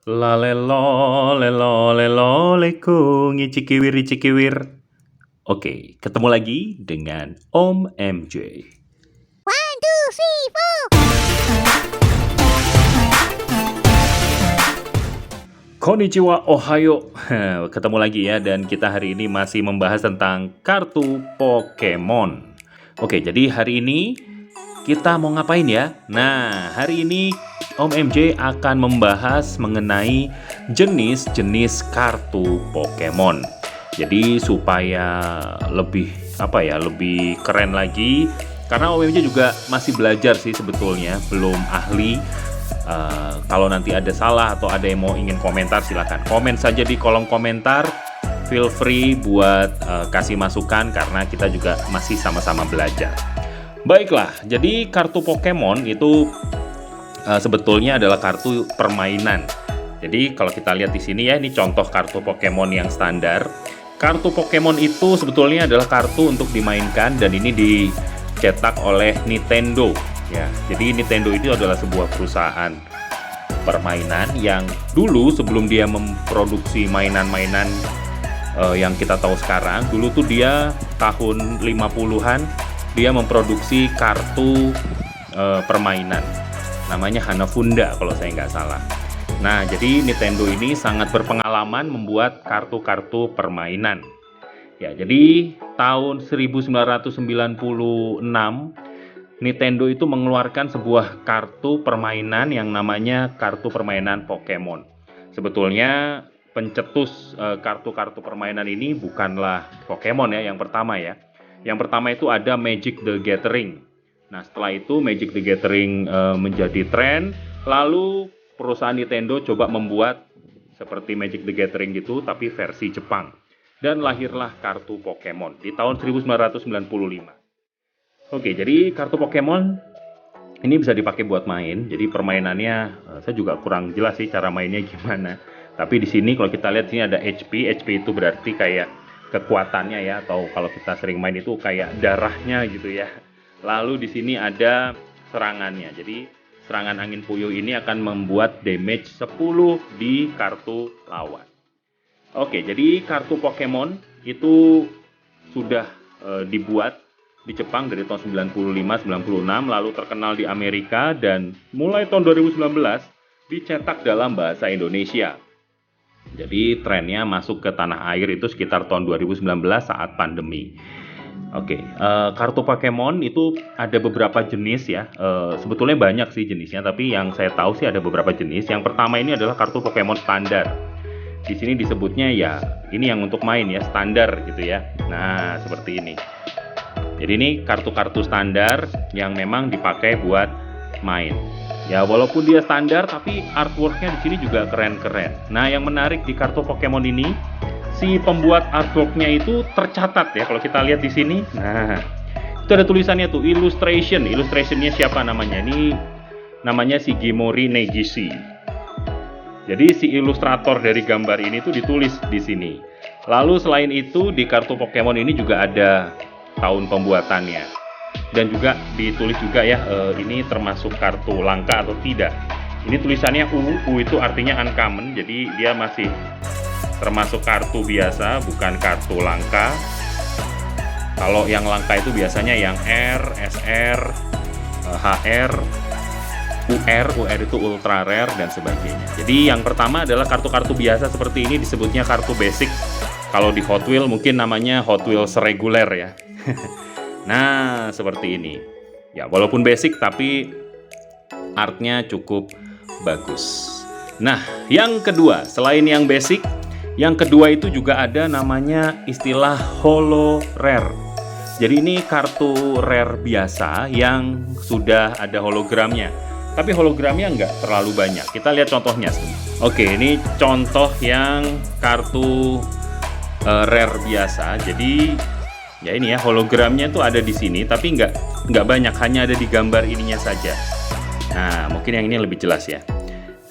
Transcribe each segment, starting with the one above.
Lalelo, ngicikiwir, icikiwir. Oke, ketemu lagi dengan Om MJ. One, two, three, four. Konnichiwa, ohayo. Ketemu lagi ya, dan kita hari ini masih membahas tentang kartu Pokemon. Oke, jadi hari ini kita mau ngapain ya? Nah, hari ini Om MJ akan membahas mengenai jenis-jenis kartu Pokemon. Jadi supaya lebih lebih keren lagi, karena Om MJ juga masih belajar sih sebetulnya, belum ahli. Kalau nanti ada salah atau ada yang mau ingin komentar, silakan komen saja di kolom komentar. Feel free buat kasih masukan karena kita juga masih sama-sama belajar. Baiklah, jadi kartu Pokemon itu sebetulnya adalah kartu permainan. Jadi kalau kita lihat di sini ya, ini contoh kartu Pokemon yang standar. Kartu Pokemon itu sebetulnya adalah kartu untuk dimainkan dan ini dicetak oleh Nintendo ya. Jadi Nintendo itu adalah sebuah perusahaan permainan yang dulu sebelum dia memproduksi mainan-mainan yang kita tahu sekarang, dulu tuh dia tahun 50-an dia memproduksi kartu permainan namanya Hanafunda kalau saya nggak salah. Nah, jadi Nintendo ini sangat berpengalaman membuat kartu-kartu permainan. Ya, jadi tahun 1996 Nintendo itu mengeluarkan sebuah kartu permainan yang namanya kartu permainan Pokemon. Sebetulnya pencetus kartu-kartu permainan ini bukanlah Pokemon ya, yang pertama ya. Yang pertama itu ada Magic the Gathering. Nah, setelah itu Magic the Gathering menjadi tren, lalu perusahaan Nintendo coba membuat seperti Magic the Gathering gitu, tapi versi Jepang. Dan lahirlah kartu Pokemon di tahun 1995. Oke, jadi kartu Pokemon ini bisa dipakai buat main. Jadi permainannya saya juga kurang jelas sih cara mainnya gimana. Tapi di sini kalau kita lihat sini ada HP. HP itu berarti kayak kekuatannya ya, atau kalau kita sering main itu kayak darahnya gitu ya. Lalu di sini ada serangannya. Jadi serangan angin puyuh ini akan membuat damage 10 di kartu lawan. Oke, jadi kartu Pokemon itu sudah dibuat di Jepang dari tahun 95-96, lalu terkenal di Amerika, dan mulai tahun 2019 dicetak dalam bahasa Indonesia. Jadi trennya masuk ke tanah air itu sekitar tahun 2019 saat pandemi. Oke, kartu Pokemon itu ada beberapa jenis ya. Sebetulnya banyak sih jenisnya, tapi yang saya tahu sih ada beberapa jenis. Yang pertama ini adalah kartu Pokemon standar. Di sini disebutnya ya, ini yang untuk main ya, standar gitu ya. Nah, seperti ini. Jadi ini kartu-kartu standar yang memang dipakai buat main. Ya, walaupun dia standar, tapi artworknya di sini juga keren-keren. Nah, yang menarik di kartu Pokemon ini, si pembuat artworknya itu tercatat ya. Kalau kita lihat di sini, nah itu ada tulisannya tuh, illustration. Illustrationnya siapa namanya? Ini namanya Shigemori Negishi. Jadi si ilustrator dari gambar ini tuh ditulis di sini. Lalu selain itu di kartu Pokemon ini juga ada tahun pembuatannya. Dan juga ditulis juga ya, ini termasuk kartu langka atau tidak. Ini tulisannya U itu artinya uncommon, jadi dia masih termasuk kartu biasa, bukan kartu langka. Kalau yang langka itu biasanya yang R, SR, HR, UR itu ultra rare dan sebagainya. Jadi yang pertama adalah kartu-kartu biasa seperti ini, disebutnya kartu basic. Kalau di Hot Wheels mungkin namanya Hot Wheels reguler ya. Nah, seperti ini. Ya, walaupun basic tapi artnya cukup bagus. Nah, yang kedua, selain yang basic, yang kedua itu juga ada namanya istilah holo rare. Jadi ini kartu rare biasa yang sudah ada hologramnya. Tapi hologramnya nggak terlalu banyak. Kita lihat contohnya. Oke, ini contoh yang kartu rare biasa. Jadi ya ini ya, hologramnya tuh ada di sini, tapi nggak banyak, hanya ada di gambar ininya saja. Nah, mungkin yang ini lebih jelas ya.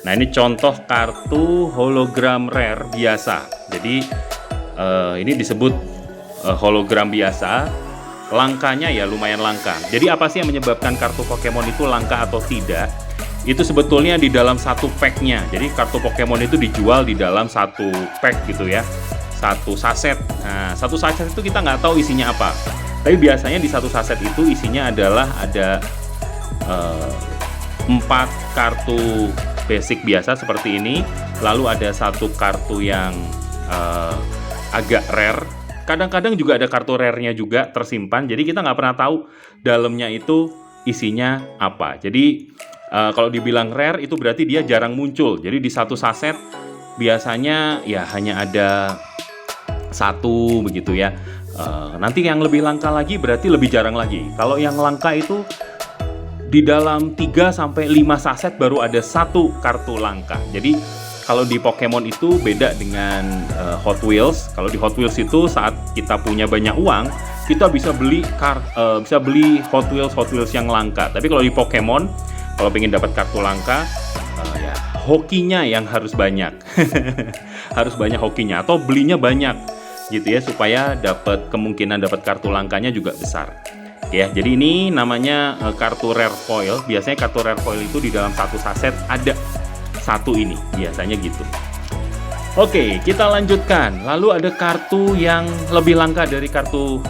Nah, ini contoh kartu hologram rare biasa. Jadi ini disebut hologram biasa. Langkanya ya lumayan langka. Jadi apa sih yang menyebabkan kartu Pokemon itu langka atau tidak? itu sebetulnya di dalam satu packnya. Jadi kartu Pokemon itu dijual di dalam satu pack gitu ya, satu saset. Nah, satu saset itu kita nggak tahu isinya apa. Tapi biasanya di satu saset itu isinya adalah ada 4 kartu basic biasa seperti ini, lalu ada satu kartu yang agak rare. Kadang-kadang juga ada kartu rare-nya juga tersimpan, jadi kita nggak pernah tahu dalamnya itu isinya apa. Jadi kalau dibilang rare itu berarti dia jarang muncul. Jadi di satu saset biasanya ya hanya ada satu begitu ya. Nanti yang lebih langka lagi berarti lebih jarang lagi. Kalau yang langka itu di dalam 3 sampai 5 saset baru ada satu kartu langka. Jadi kalau di Pokemon itu beda dengan Hot Wheels. Kalau di Hot Wheels itu saat kita punya banyak uang, kita bisa beli Hot Wheels yang langka. Tapi kalau di Pokemon, kalau pengen dapat kartu langka, ya hokinya yang harus banyak. Harus banyak hokinya atau belinya banyak gitu ya, supaya kemungkinan dapat kartu langkanya juga besar. Ya, jadi ini namanya kartu rare foil. Biasanya kartu rare foil itu di dalam satu saset ada satu ini, biasanya gitu. Oke, kita lanjutkan. Lalu ada kartu yang lebih langka dari kartu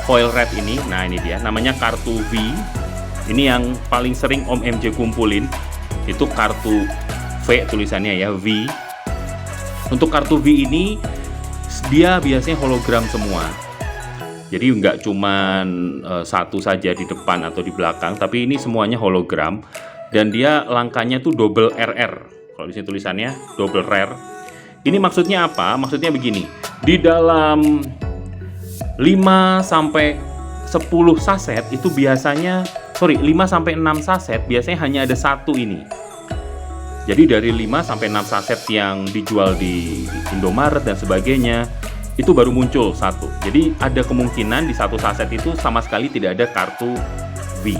foil red ini. Nah, ini dia, namanya kartu V. Ini yang paling sering Om MJ kumpulin. Itu kartu V tulisannya ya, V. Untuk kartu V ini dia biasanya hologram semua. Jadi nggak cuman satu saja di depan atau di belakang, tapi ini semuanya hologram. Dan dia langkanya tuh double RR. Kalau di sini tulisannya double rare. Ini maksudnya apa? Maksudnya begini. Di dalam 5 sampai 10 saset itu biasanya 5 sampai 6 saset biasanya hanya ada satu ini. Jadi dari 5 sampai 6 saset yang dijual di Indomaret dan sebagainya, itu baru muncul satu. Jadi ada kemungkinan di satu saset itu sama sekali tidak ada kartu V.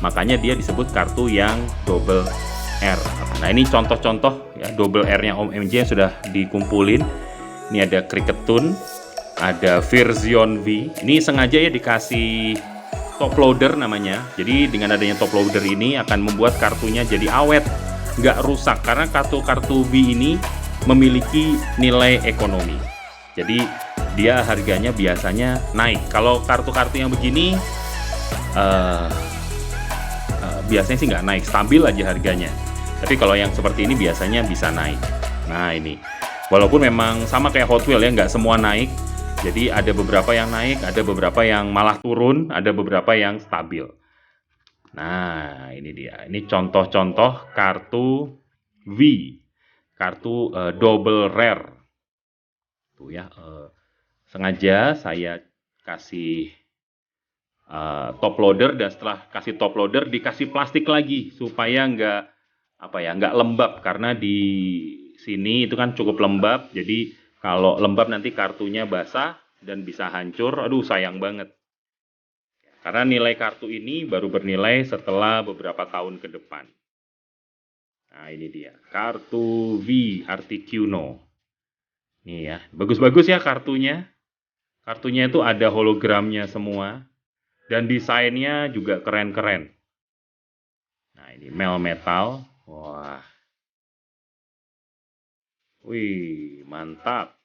Makanya dia disebut kartu yang double R. Nah, ini contoh-contoh ya double R-nya Om MJ yang sudah dikumpulin. Ini ada Cricketune, ada Version V. Ini sengaja ya dikasih top loader namanya. Jadi dengan adanya top loader ini akan membuat kartunya jadi awet, nggak rusak, karena kartu-kartu V ini memiliki nilai ekonomi. Jadi dia harganya biasanya naik. Kalau kartu-kartu yang begini biasanya sih nggak naik, stabil aja harganya. Tapi kalau yang seperti ini biasanya bisa naik. Nah, ini walaupun memang sama kayak Hot Wheels ya, nggak semua naik. Jadi ada beberapa yang naik, ada beberapa yang malah turun, ada beberapa yang stabil. Nah, ini dia. Ini contoh-contoh kartu V, kartu double rare. Tuh ya, sengaja saya kasih top loader, dan setelah kasih top loader dikasih plastik lagi supaya nggak lembab, karena di sini itu kan cukup lembab. Jadi kalau lembab nanti kartunya basah dan bisa hancur. Aduh, sayang banget. Karena nilai kartu ini baru bernilai setelah beberapa tahun ke depan. Nah, ini dia kartu V Articuno. Nih ya, bagus-bagus ya kartunya. Kartunya itu ada hologramnya semua. Dan desainnya juga keren-keren. Nah, ini Melmetal. Wah. Wih, mantap.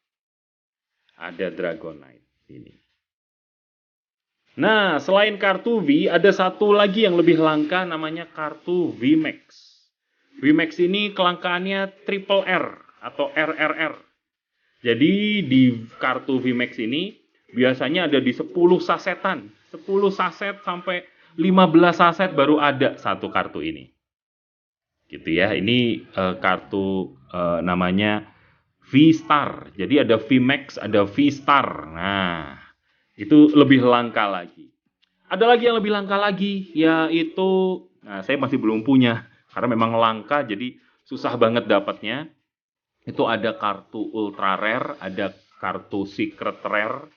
Ada Dragonite ini. Nah, selain kartu V, ada satu lagi yang lebih langka, namanya kartu VMAX. VMAX ini kelangkaannya triple R atau RRR. Jadi di kartu VMAX ini biasanya ada di 10 sasetan. 10 saset sampai 15 saset baru ada satu kartu ini. Gitu ya. Ini kartu namanya V-Star. Jadi ada VMAX, ada V-Star. Nah, itu lebih langka lagi. Ada lagi yang lebih langka lagi, yaitu, nah saya masih belum punya karena memang langka, jadi susah banget dapatnya. Itu ada kartu Ultra Rare, ada kartu Secret Rare,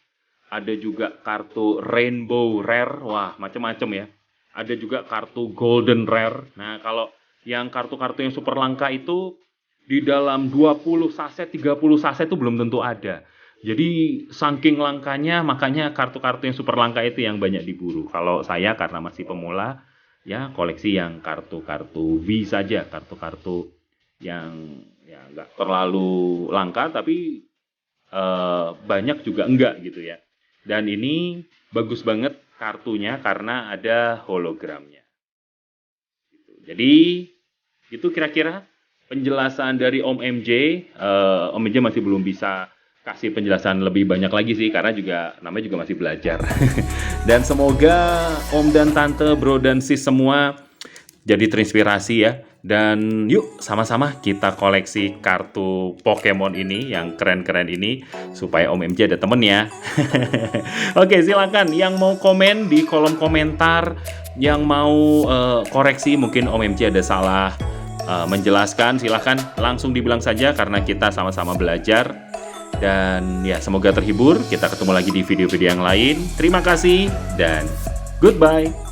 ada juga kartu Rainbow Rare, wah macam-macam ya. Ada juga kartu Golden Rare. Nah, kalau yang kartu-kartu yang super langka itu di dalam 20 saset, 30 saset itu belum tentu ada. Jadi saking langkanya, makanya kartu-kartu yang super langka itu yang banyak diburu. Kalau saya karena masih pemula, ya koleksi yang kartu-kartu V saja, kartu-kartu yang ya nggak terlalu langka tapi banyak juga enggak gitu ya. Dan ini bagus banget kartunya karena ada hologramnya. Jadi itu kira-kira penjelasan dari Om MJ. Om MJ masih belum bisa kasih penjelasan lebih banyak lagi sih karena juga namanya juga masih belajar. Dan semoga Om dan Tante, Bro dan Sis semua jadi terinspirasi ya. Dan yuk sama-sama kita koleksi kartu Pokemon ini yang keren-keren ini supaya Om MJ ada temen ya. Oke, silakan yang mau komen di kolom komentar, yang mau koreksi mungkin Om MJ ada salah menjelaskan, silahkan langsung dibilang saja karena kita sama-sama belajar. Dan ya semoga terhibur. Kita ketemu lagi di video-video yang lain. Terima kasih dan goodbye.